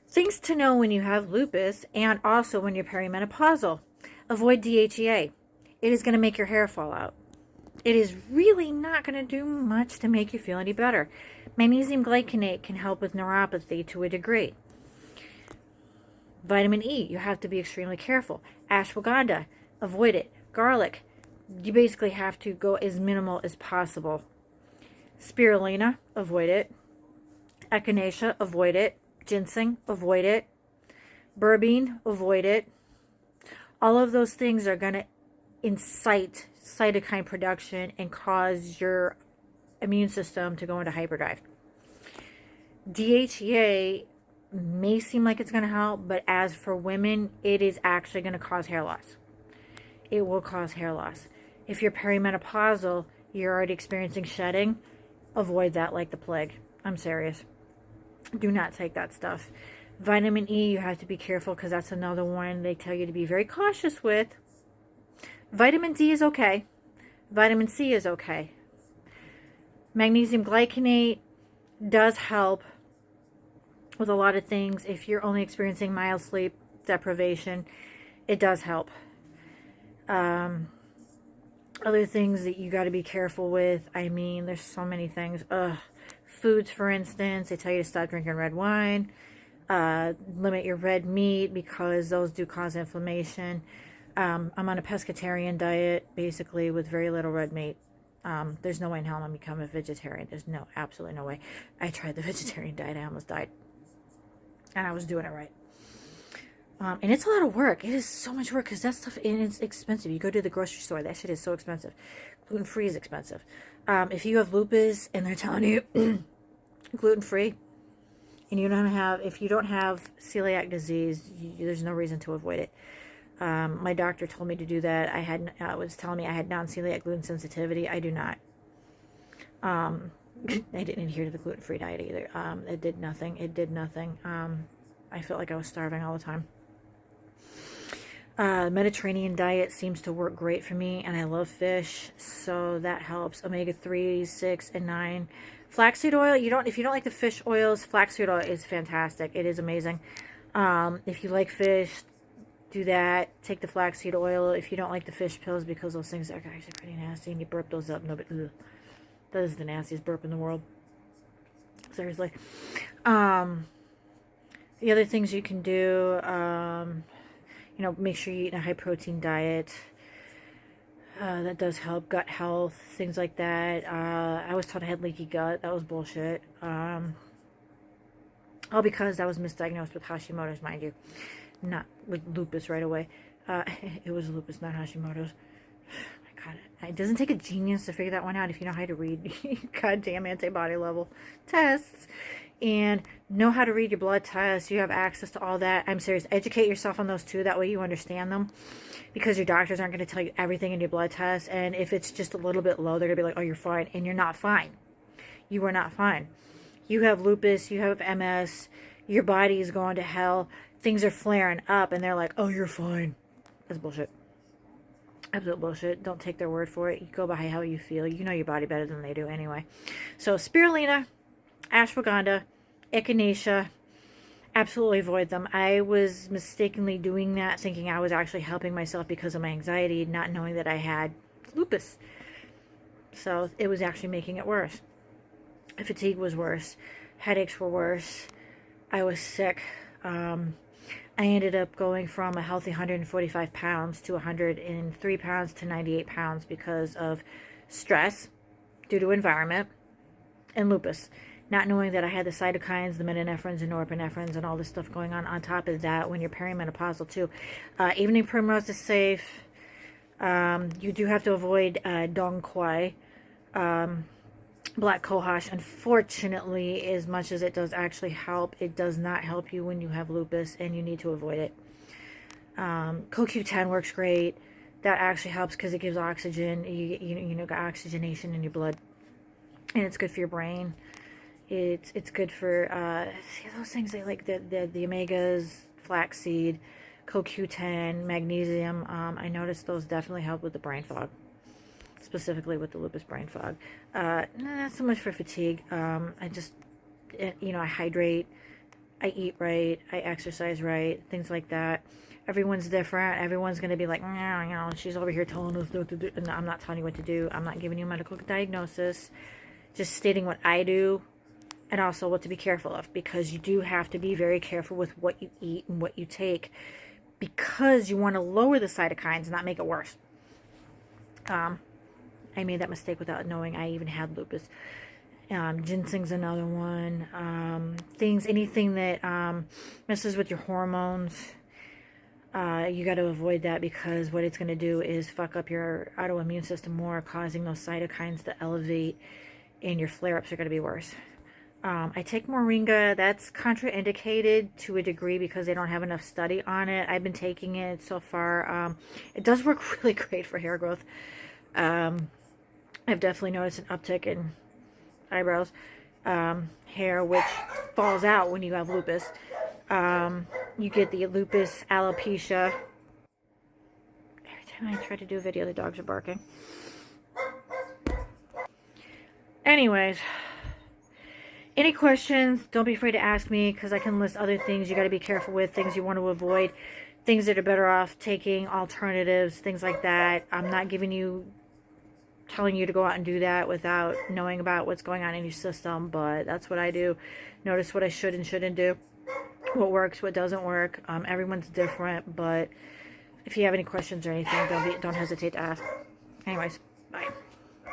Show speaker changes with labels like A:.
A: Things to know when you have lupus and also when you're perimenopausal. Avoid DHEA. It is going to make your hair fall out. It is really not going to do much to make you feel any better. Magnesium glycinate can help with neuropathy to a degree. Vitamin E, you have to be extremely careful. Ashwagandha, avoid it. Garlic, you basically have to go as minimal as possible. Spirulina, avoid it. Echinacea, avoid it. Ginseng, avoid it. Berbeine, avoid it. All of those things are going to incite cytokine production and cause your immune system to go into hyperdrive. DHEA may seem like it's going to help, but as for women, it is actually going to cause hair loss. It will cause hair loss. If you're perimenopausal, you're already experiencing shedding, avoid that like the plague. I'm serious. Do not take that stuff. Vitamin E, you have to be careful because that's another one they tell you to be very cautious with. Vitamin D is okay. Vitamin C is okay. Magnesium glycinate does help with a lot of things. If you're only experiencing mild sleep deprivation, it does help. Other things that you got to be careful with, I mean, there's so many things. Foods, for instance, they tell you to stop drinking red wine. Limit your red meat because those do cause inflammation. I'm on a pescatarian diet, basically, with very little red meat. There's no way in hell I'm going to become a vegetarian. There's absolutely no way. I tried the vegetarian diet. I almost died. And I was doing it right. And it's a lot of work. It is so much work because that stuff, and it's expensive. You go to the grocery store, that shit is so expensive. Gluten-free is expensive. If you have lupus and they're telling you gluten-free, and if you don't have celiac disease, there's no reason to avoid it. My doctor told me to do that. Was telling me I had non-celiac gluten sensitivity. I do not. I didn't adhere to the gluten-free diet either. It did nothing. It did nothing. I felt like I was starving all the time. Mediterranean diet seems to work great for me, and I love fish, so that helps. Omega-3, 6, and 9. Flaxseed oil, if you don't like the fish oils, flaxseed oil is fantastic. It is amazing. If you like fish, do that. Take the flaxseed oil. If you don't like the fish pills, because those things are actually pretty nasty, and you burp those up, that is the nastiest burp in the world. Seriously. The other things you can do, make sure you eat a high protein diet. That does help. Gut health, things like that. I was told I had leaky gut. That was bullshit. All because I was misdiagnosed with Hashimoto's, mind you. Not with lupus right away. It was lupus, not Hashimoto's. My God, it doesn't take a genius to figure that one out if you know how to read goddamn antibody level tests and know how to read your blood tests. You have access to all that. I'm serious. Educate yourself on those too. That way you understand them, because your doctors aren't going to tell you everything in your blood tests. And if it's just a little bit low, they're going to be like, "Oh, you're fine," and you're not fine. You are not fine. You have lupus. You have MS. Your body is going to hell. Things are flaring up, and they're like, "Oh, you're fine." That's bullshit. Absolute bullshit. Don't take their word for it. You go by how you feel. You know your body better than they do anyway. So spirulina, ashwagandha, echinacea, absolutely avoid them. I was mistakenly doing that, thinking I was actually helping myself because of my anxiety, not knowing that I had lupus. So it was actually making it worse. Fatigue was worse. Headaches were worse. I was sick. I ended up going from a healthy 145 pounds to 103 pounds to 98 pounds because of stress due to environment and lupus. Not knowing that I had the cytokines, the midinephrines and norepinephrines and all this stuff going on top of that when you're perimenopausal too. Evening primrose is safe. You do have to avoid dong quai. Black cohosh, unfortunately, as much as it does actually help, it does not help you when you have lupus, and you need to avoid it. CoQ10 works great. That actually helps because it gives oxygen. You got oxygenation in your blood, and it's good for your brain. It's good for those things they like the omegas, flaxseed, CoQ10, magnesium. I noticed those definitely help with the brain fog. Specifically with the lupus brain fog. Not so much for fatigue. I hydrate. I eat right, I exercise right, things like that. Everyone's different. Everyone's going to be like, she's over here telling us what to do. No, I'm not telling you what to do. I'm not giving you a medical diagnosis. Just stating what I do and also what to be careful of, because you do have to be very careful with what you eat and what you take, because you want to lower the cytokines, not make it worse. I made that mistake without knowing I even had lupus. Ginseng's another one. Anything that messes with your hormones, you got to avoid that, because what it's going to do is fuck up your autoimmune system more, causing those cytokines to elevate, and your flare-ups are going to be worse. I take moringa. That's contraindicated to a degree because they don't have enough study on it. I've been taking it so far. It does work really great for hair growth. I've definitely noticed an uptick in eyebrows, hair, which falls out when you have lupus. You get the lupus alopecia. Every time I try to do a video, the dogs are barking. Anyways, any questions, don't be afraid to ask me, because I can list other things you got to be careful with, things you want to avoid, things that are better off taking, alternatives, things like that. I'm not telling you to go out and do that without knowing about what's going on in your system, but that's what I do. Notice what I should and shouldn't do, what works, what doesn't work. Everyone's different, but if you have any questions or anything, don't hesitate to ask. Anyways.